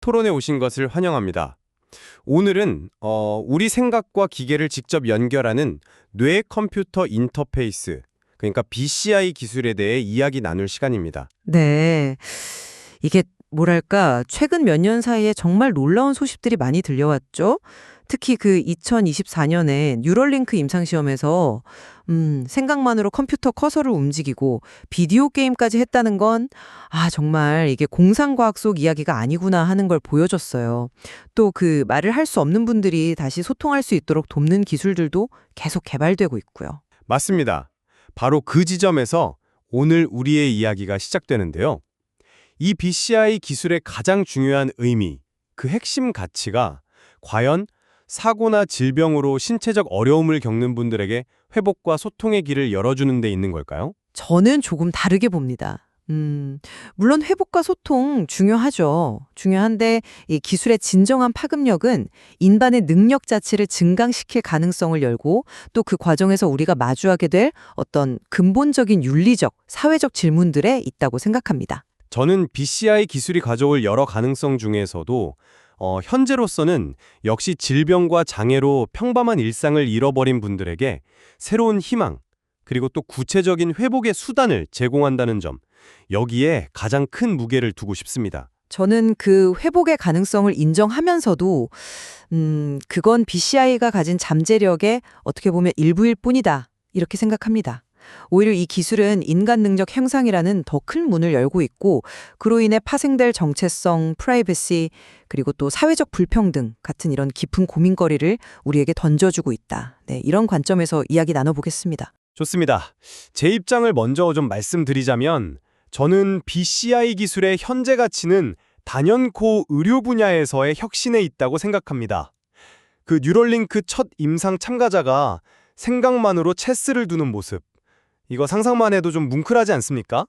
토론에 오신 것을 환영합니다. 오늘은 우리 생각과 기계를 직접 연결하는 뇌 컴퓨터 인터페이스, 그러니까 BCI 기술에 대해 이야기 나눌 시간입니다. 네. 이게 뭐랄까, 최근 몇 년 사이에 정말 놀라운 소식들이 많이 들려왔죠? 특히 그 2024년에 뉴럴링크 임상시험에서 생각만으로 컴퓨터 커서를 움직이고 비디오 게임까지 했다는 건 정말 이게 공상과학 속 이야기가 아니구나 하는 걸 보여줬어요. 또 그 말을 할 수 없는 분들이 다시 소통할 수 있도록 돕는 기술들도 계속 개발되고 있고요. 맞습니다. 바로 그 지점에서 오늘 우리의 이야기가 시작되는데요. 이 BCI 기술의 가장 중요한 의미, 그 핵심 가치가 과연 사고나 질병으로 신체적 어려움을 겪는 분들에게 회복과 소통의 길을 열어주는 데 있는 걸까요? 저는 조금 다르게 봅니다. 물론 회복과 소통 중요하죠. 중요한데 이 기술의 진정한 파급력은 인간의 능력 자체를 증강시킬 가능성을 열고 또 그 과정에서 우리가 마주하게 될 어떤 근본적인 윤리적, 사회적 질문들에 있다고 생각합니다. 저는 BCI 기술이 가져올 여러 가능성 중에서도 현재로서는 역시 질병과 장애로 평범한 일상을 잃어버린 분들에게 새로운 희망, 그리고 또 구체적인 회복의 수단을 제공한다는 점, 여기에 가장 큰 무게를 두고 싶습니다. 저는 그 회복의 가능성을 인정하면서도 그건 BCI가 가진 잠재력의 어떻게 보면 일부일 뿐이다. 이렇게 생각합니다. 오히려 이 기술은 인간 능력 향상이라는 더 큰 문을 열고 있고 그로 인해 파생될 정체성, 프라이버시, 그리고 또 사회적 불평등 같은 이런 깊은 고민거리를 우리에게 던져주고 있다. 네, 이런 관점에서 이야기 나눠보겠습니다. 좋습니다. 제 입장을 먼저 좀 말씀드리자면 저는 BCI 기술의 현재 가치는 단연코 의료 분야에서의 혁신에 있다고 생각합니다. 그 뉴럴링크 첫 임상 참가자가 생각만으로 체스를 두는 모습, 이거 상상만 해도 좀 뭉클하지 않습니까?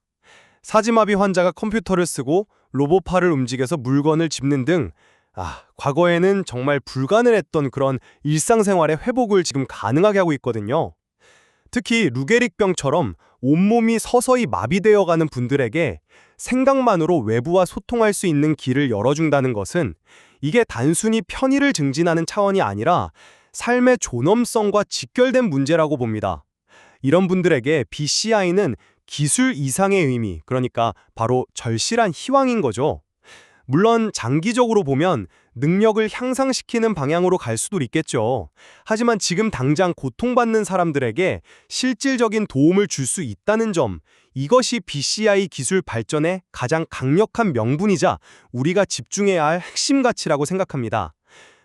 사지마비 환자가 컴퓨터를 쓰고 로봇팔을 움직여서 물건을 짚는 등 과거에는 정말 불가능했던 그런 일상생활의 회복을 지금 가능하게 하고 있거든요. 특히 루게릭병처럼 온몸이 서서히 마비되어가는 분들에게 생각만으로 외부와 소통할 수 있는 길을 열어준다는 것은 이게 단순히 편의를 증진하는 차원이 아니라 삶의 존엄성과 직결된 문제라고 봅니다. 이런 분들에게 BCI는 기술 이상의 의미, 그러니까 바로 절실한 희망인 거죠. 물론 장기적으로 보면 능력을 향상시키는 방향으로 갈 수도 있겠죠. 하지만 지금 당장 고통받는 사람들에게 실질적인 도움을 줄 수 있다는 점, 이것이 BCI 기술 발전의 가장 강력한 명분이자 우리가 집중해야 할 핵심 가치라고 생각합니다.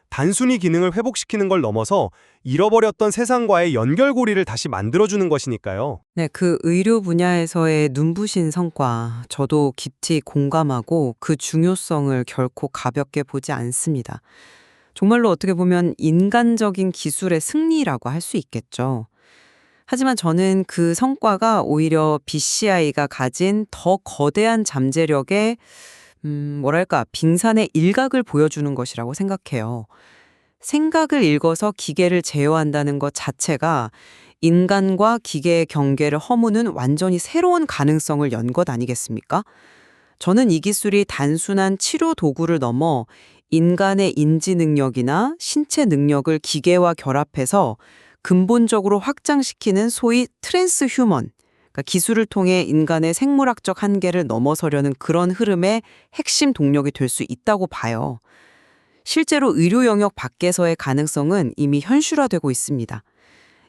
단순히 기능을 회복시키는 걸 넘어서 잃어버렸던 세상과의 연결고리를 다시 만들어주는 것이니까요. 네, 그 의료 분야에서의 눈부신 성과, 저도 깊이 공감하고 그 중요성을 결코 가볍게 보지 않습니다. 정말로 어떻게 보면 인간적인 기술의 승리라고 할 수 있겠죠. 하지만 저는 그 성과가 오히려 BCI가 가진 더 거대한 잠재력의 빙산의 일각을 보여주는 것이라고 생각해요. 생각을 읽어서 기계를 제어한다는 것 자체가 인간과 기계의 경계를 허무는 완전히 새로운 가능성을 연 것 아니겠습니까? 저는 이 기술이 단순한 치료 도구를 넘어 인간의 인지 능력이나 신체 능력을 기계와 결합해서 근본적으로 확장시키는 소위 트랜스 휴먼, 그러니까 기술을 통해 인간의 생물학적 한계를 넘어서려는 그런 흐름의 핵심 동력이 될 수 있다고 봐요. 실제로 의료 영역 밖에서의 가능성은 이미 현실화되고 있습니다.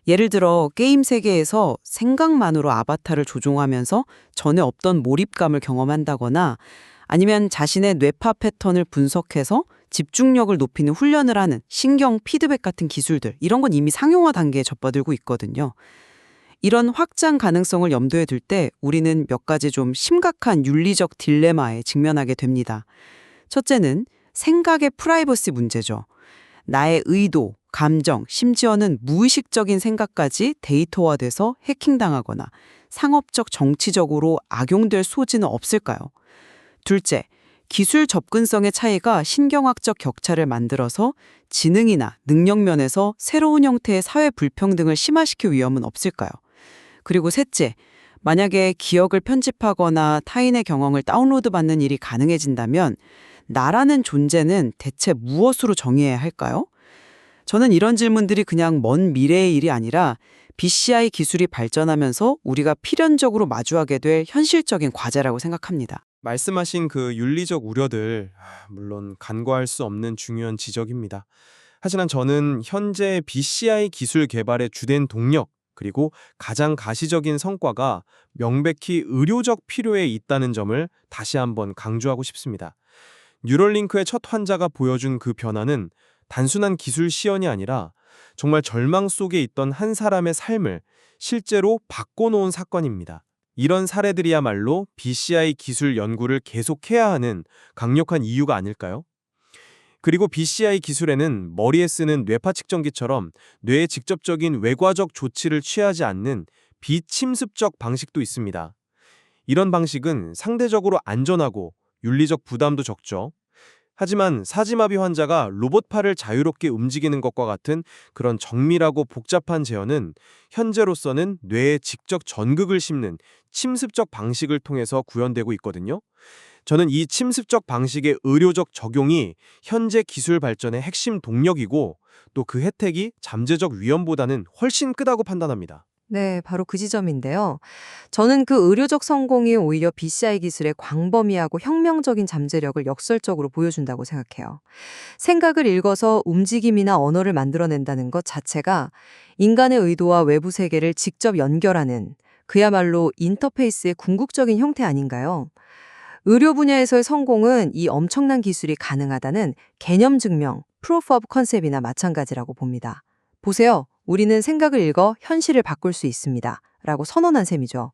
예를 들어 게임 세계에서 생각만으로 아바타를 조종하면서 전에 없던 몰입감을 경험한다거나 아니면 자신의 뇌파 패턴을 분석해서 집중력을 높이는 훈련을 하는 신경 피드백 같은 기술들, 이런 건 이미 상용화 단계에 접어들고 있거든요. 이런 확장 가능성을 염두에 둘 때 우리는 몇 가지 좀 심각한 윤리적 딜레마에 직면하게 됩니다. 첫째는 생각의 프라이버시 문제죠. 나의 의도, 감정, 심지어는 무의식적인 생각까지 데이터화돼서 해킹당하거나 상업적 정치적으로 악용될 소지는 없을까요? 둘째, 기술 접근성의 차이가 신경학적 격차를 만들어서 지능이나 능력 면에서 새로운 형태의 사회 불평등을 심화시킬 위험은 없을까요? 그리고 셋째, 만약에 기억을 편집하거나 타인의 경험을 다운로드 받는 일이 가능해진다면 나라는 존재는 대체 무엇으로 정의해야 할까요? 저는 이런 질문들이 그냥 먼 미래의 일이 아니라 BCI 기술이 발전하면서 우리가 필연적으로 마주하게 될 현실적인 과제라고 생각합니다. 말씀하신 그 윤리적 우려들, 물론 간과할 수 없는 중요한 지적입니다. 하지만 저는 현재 BCI 기술 개발의 주된 동력, 그리고 가장 가시적인 성과가 명백히 의료적 필요에 있다는 점을 다시 한번 강조하고 싶습니다. 뉴럴링크의 첫 환자가 보여준 그 변화는 단순한 기술 시연이 아니라 정말 절망 속에 있던 한 사람의 삶을 실제로 바꿔놓은 사건입니다. 이런 사례들이야말로 BCI 기술 연구를 계속해야 하는 강력한 이유가 아닐까요? 그리고 BCI 기술에는 머리에 쓰는 뇌파 측정기처럼 뇌에 직접적인 외과적 조치를 취하지 않는 비침습적 방식도 있습니다. 이런 방식은 상대적으로 안전하고 윤리적 부담도 적죠. 하지만 사지마비 환자가 로봇팔을 자유롭게 움직이는 것과 같은 그런 정밀하고 복잡한 제어는 현재로서는 뇌에 직접 전극을 심는 침습적 방식을 통해서 구현되고 있거든요. 저는 이 침습적 방식의 의료적 적용이 현재 기술 발전의 핵심 동력이고 또 그 혜택이 잠재적 위험보다는 훨씬 크다고 판단합니다. 네, 바로 그 지점인데요. 저는 그 의료적 성공이 오히려 BCI 기술의 광범위하고 혁명적인 잠재력을 역설적으로 보여준다고 생각해요. 생각을 읽어서 움직임이나 언어를 만들어낸다는 것 자체가 인간의 의도와 외부 세계를 직접 연결하는 그야말로 인터페이스의 궁극적인 형태 아닌가요? 의료 분야에서의 성공은 이 엄청난 기술이 가능하다는 개념 증명, proof of concept이나 마찬가지라고 봅니다. 보세요. 우리는 생각을 읽어 현실을 바꿀 수 있습니다. 라고 선언한 셈이죠.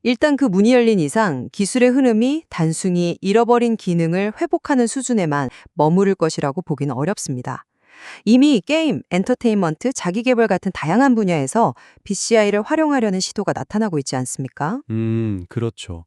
일단 그 문이 열린 이상 기술의 흐름이 단순히 잃어버린 기능을 회복하는 수준에만 머무를 것이라고 보기는 어렵습니다. 이미 게임, 엔터테인먼트, 자기계발 같은 다양한 분야에서 BCI를 활용하려는 시도가 나타나고 있지 않습니까? 그렇죠.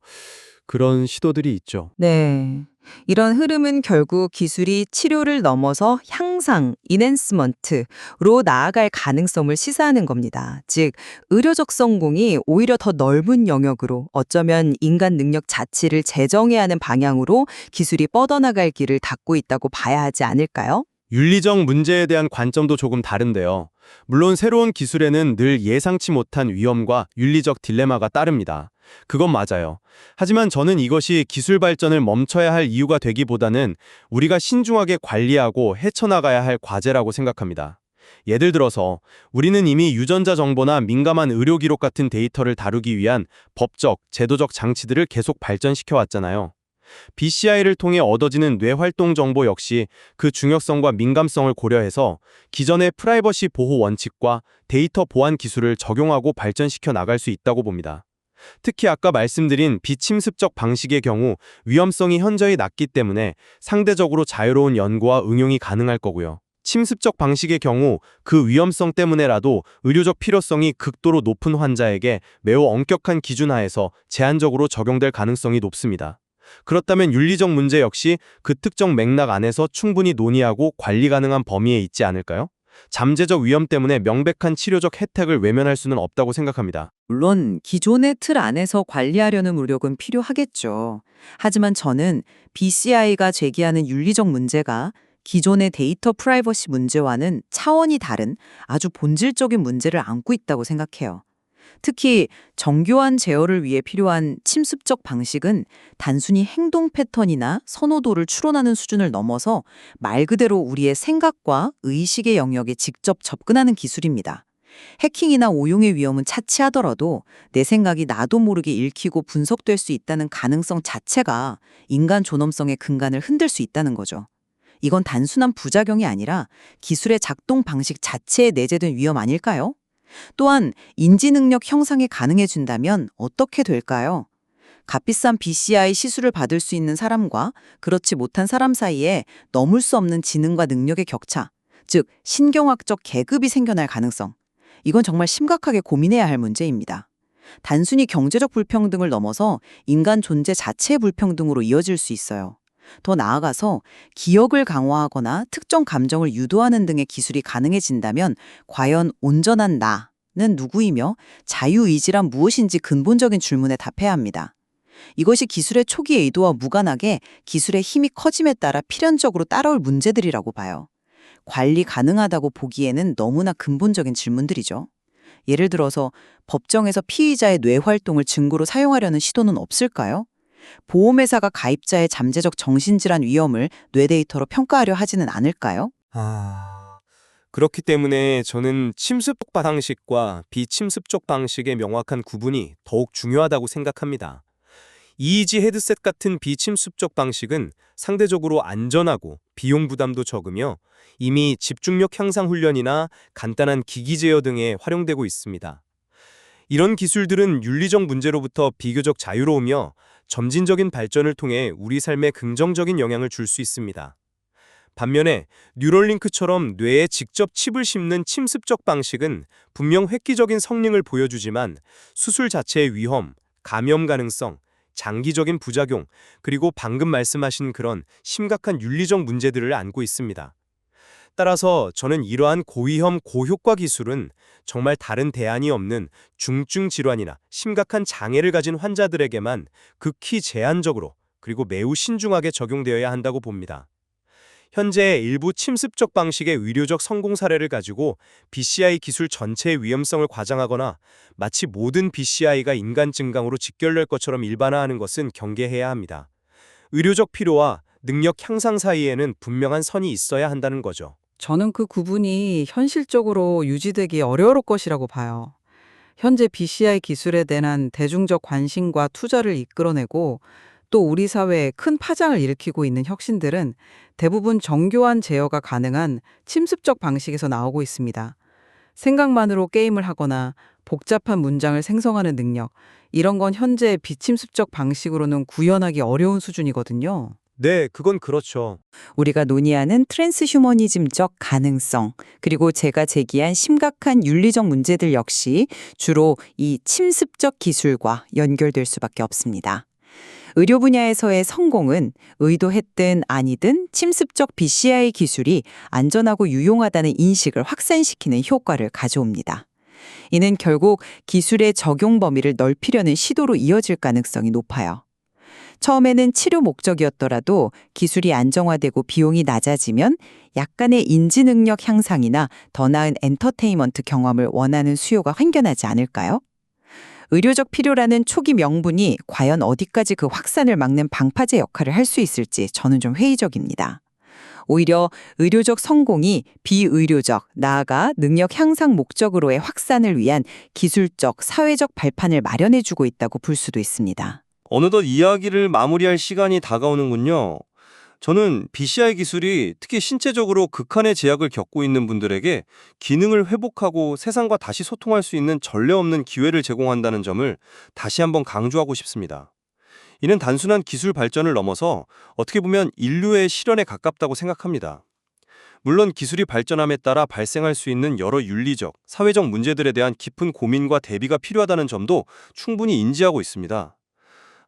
그런 시도들이 있죠. 네. 이런 흐름은 결국 기술이 치료를 넘어서 향상, 인핸스먼트로 나아갈 가능성을 시사하는 겁니다. 즉, 의료적 성공이 오히려 더 넓은 영역으로 어쩌면 인간 능력 자체를 재정해야 하는 방향으로 기술이 뻗어나갈 길을 닫고 있다고 봐야 하지 않을까요? 윤리적 문제에 대한 관점도 조금 다른데요. 물론 새로운 기술에는 늘 예상치 못한 위험과 윤리적 딜레마가 따릅니다. 그건 맞아요. 하지만 저는 이것이 기술 발전을 멈춰야 할 이유가 되기보다는 우리가 신중하게 관리하고 헤쳐나가야 할 과제라고 생각합니다. 예를 들어서 우리는 이미 유전자 정보나 민감한 의료 기록 같은 데이터를 다루기 위한 법적, 제도적 장치들을 계속 발전시켜 왔잖아요. BCI를 통해 얻어지는 뇌활동 정보 역시 그 중요성과 민감성을 고려해서 기존의 프라이버시 보호 원칙과 데이터 보안 기술을 적용하고 발전시켜 나갈 수 있다고 봅니다. 특히 아까 말씀드린 비침습적 방식의 경우 위험성이 현저히 낮기 때문에 상대적으로 자유로운 연구와 응용이 가능할 거고요. 침습적 방식의 경우 그 위험성 때문에라도 의료적 필요성이 극도로 높은 환자에게 매우 엄격한 기준 하에서 제한적으로 적용될 가능성이 높습니다. 그렇다면 윤리적 문제 역시 그 특정 맥락 안에서 충분히 논의하고 관리 가능한 범위에 있지 않을까요? 잠재적 위험 때문에 명백한 치료적 혜택을 외면할 수는 없다고 생각합니다. 물론 기존의 틀 안에서 관리하려는 노력은 필요하겠죠. 하지만 저는 BCI가 제기하는 윤리적 문제가 기존의 데이터 프라이버시 문제와는 차원이 다른 아주 본질적인 문제를 안고 있다고 생각해요. 특히 정교한 제어를 위해 필요한 침습적 방식은 단순히 행동 패턴이나 선호도를 추론하는 수준을 넘어서 말 그대로 우리의 생각과 의식의 영역에 직접 접근하는 기술입니다. 해킹이나 오용의 위험은 차치하더라도 내 생각이 나도 모르게 읽히고 분석될 수 있다는 가능성 자체가 인간 존엄성의 근간을 흔들 수 있다는 거죠. 이건 단순한 부작용이 아니라 기술의 작동 방식 자체에 내재된 위험 아닐까요? 또한 인지 능력 형상이 가능해진다면 어떻게 될까요? 값비싼 BCI 시술을 받을 수 있는 사람과 그렇지 못한 사람 사이에 넘을 수 없는 지능과 능력의 격차, 즉 신경학적 계급이 생겨날 가능성. 이건 정말 심각하게 고민해야 할 문제입니다. 단순히 경제적 불평등을 넘어서 인간 존재 자체의 불평등으로 이어질 수 있어요. 더 나아가서 기억을 강화하거나 특정 감정을 유도하는 등의 기술이 가능해진다면 과연 온전한 나는 누구이며 자유의지란 무엇인지 근본적인 질문에 답해야 합니다. 이것이 기술의 초기 의도와 무관하게 기술의 힘이 커짐에 따라 필연적으로 따라올 문제들이라고 봐요. 관리 가능하다고 보기에는 너무나 근본적인 질문들이죠. 예를 들어서 법정에서 피의자의 뇌 활동을 증거로 사용하려는 시도는 없을까요? 보험회사가 가입자의 잠재적 정신질환 위험을 뇌 데이터로 평가하려 하지는 않을까요? 그렇기 때문에 저는 침습적 방식과 비침습적 방식의 명확한 구분이 더욱 중요하다고 생각합니다. 이이지 헤드셋 같은 비침습적 방식은 상대적으로 안전하고 비용 부담도 적으며 이미 집중력 향상 훈련이나 간단한 기기 제어 등에 활용되고 있습니다. 이런 기술들은 윤리적 문제로부터 비교적 자유로우며 점진적인 발전을 통해 우리 삶에 긍정적인 영향을 줄 수 있습니다. 반면에 뉴럴링크처럼 뇌에 직접 칩을 심는 침습적 방식은 분명 획기적인 성능을 보여주지만 수술 자체의 위험, 감염 가능성, 장기적인 부작용, 그리고 방금 말씀하신 그런 심각한 윤리적 문제들을 안고 있습니다. 따라서 저는 이러한 고위험 고효과 기술은 정말 다른 대안이 없는 중증 질환이나 심각한 장애를 가진 환자들에게만 극히 제한적으로 그리고 매우 신중하게 적용되어야 한다고 봅니다. 현재 일부 침습적 방식의 의료적 성공 사례를 가지고 BCI 기술 전체의 위험성을 과장하거나 마치 모든 BCI가 인간 증강으로 직결될 것처럼 일반화하는 것은 경계해야 합니다. 의료적 필요와 능력 향상 사이에는 분명한 선이 있어야 한다는 거죠. 저는 그 구분이 현실적으로 유지되기 어려울 것이라고 봐요. 현재 BCI 기술에 대한 대중적 관심과 투자를 이끌어내고 또 우리 사회에 큰 파장을 일으키고 있는 혁신들은 대부분 정교한 제어가 가능한 침습적 방식에서 나오고 있습니다. 생각만으로 게임을 하거나 복잡한 문장을 생성하는 능력, 이런 건 현재 비침습적 방식으로는 구현하기 어려운 수준이거든요. 네, 그건 그렇죠. 우리가 논의하는 트랜스휴머니즘적 가능성, 그리고 제가 제기한 심각한 윤리적 문제들 역시 주로 이 침습적 기술과 연결될 수밖에 없습니다. 의료 분야에서의 성공은 의도했든 아니든 침습적 BCI 기술이 안전하고 유용하다는 인식을 확산시키는 효과를 가져옵니다. 이는 결국 기술의 적용 범위를 넓히려는 시도로 이어질 가능성이 높아요. 처음에는 치료 목적이었더라도 기술이 안정화되고 비용이 낮아지면 약간의 인지 능력 향상이나 더 나은 엔터테인먼트 경험을 원하는 수요가 생겨나지 않을까요? 의료적 필요라는 초기 명분이 과연 어디까지 그 확산을 막는 방파제 역할을 할 수 있을지 저는 좀 회의적입니다. 오히려 의료적 성공이 비의료적, 나아가 능력 향상 목적으로의 확산을 위한 기술적, 사회적 발판을 마련해주고 있다고 볼 수도 있습니다. 어느덧 이야기를 마무리할 시간이 다가오는군요. 저는 BCI 기술이 특히 신체적으로 극한의 제약을 겪고 있는 분들에게 기능을 회복하고 세상과 다시 소통할 수 있는 전례 없는 기회를 제공한다는 점을 다시 한번 강조하고 싶습니다. 이는 단순한 기술 발전을 넘어서 어떻게 보면 인류의 실현에 가깝다고 생각합니다. 물론 기술이 발전함에 따라 발생할 수 있는 여러 윤리적, 사회적 문제들에 대한 깊은 고민과 대비가 필요하다는 점도 충분히 인지하고 있습니다.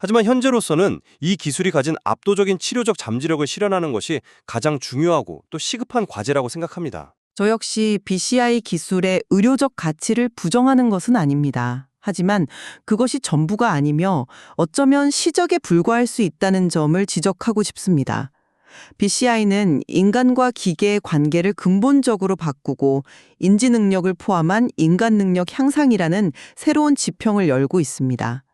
하지만 현재로서는 이 기술이 가진 압도적인 치료적 잠재력을 실현하는 것이 가장 중요하고 또 시급한 과제라고 생각합니다. 저 역시 BCI 기술의 의료적 가치를 부정하는 것은 아닙니다. 하지만 그것이 전부가 아니며 어쩌면 시적에 불과할 수 있다는 점을 지적하고 싶습니다. BCI는 인간과 기계의 관계를 근본적으로 바꾸고 인지 능력을 포함한 인간 능력 향상이라는 새로운 지평을 열고 있습니다.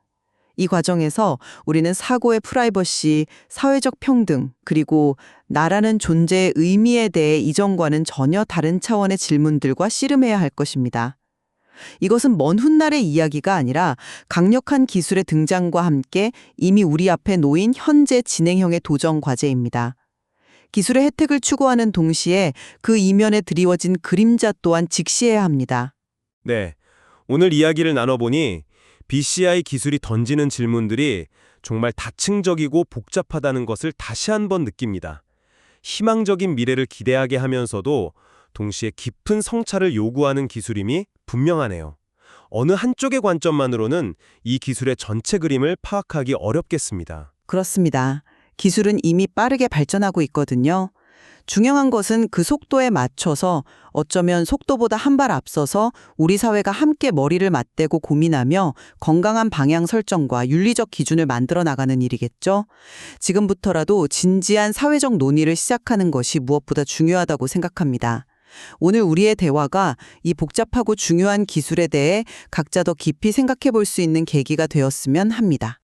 이 과정에서 우리는 사고의 프라이버시, 사회적 평등, 그리고 나라는 존재의 의미에 대해 이전과는 전혀 다른 차원의 질문들과 씨름해야 할 것입니다. 이것은 먼 훗날의 이야기가 아니라 강력한 기술의 등장과 함께 이미 우리 앞에 놓인 현재 진행형의 도전 과제입니다. 기술의 혜택을 추구하는 동시에 그 이면에 드리워진 그림자 또한 직시해야 합니다. 네, 오늘 이야기를 나눠보니 BCI 기술이 던지는 질문들이 정말 다층적이고 복잡하다는 것을 다시 한번 느낍니다. 희망적인 미래를 기대하게 하면서도 동시에 깊은 성찰을 요구하는 기술임이 분명하네요. 어느 한쪽의 관점만으로는 이 기술의 전체 그림을 파악하기 어렵겠습니다. 그렇습니다. 기술은 이미 빠르게 발전하고 있거든요. 중요한 것은 그 속도에 맞춰서 어쩌면 속도보다 한 발 앞서서 우리 사회가 함께 머리를 맞대고 고민하며 건강한 방향 설정과 윤리적 기준을 만들어 나가는 일이겠죠. 지금부터라도 진지한 사회적 논의를 시작하는 것이 무엇보다 중요하다고 생각합니다. 오늘 우리의 대화가 이 복잡하고 중요한 기술에 대해 각자 더 깊이 생각해 볼 수 있는 계기가 되었으면 합니다.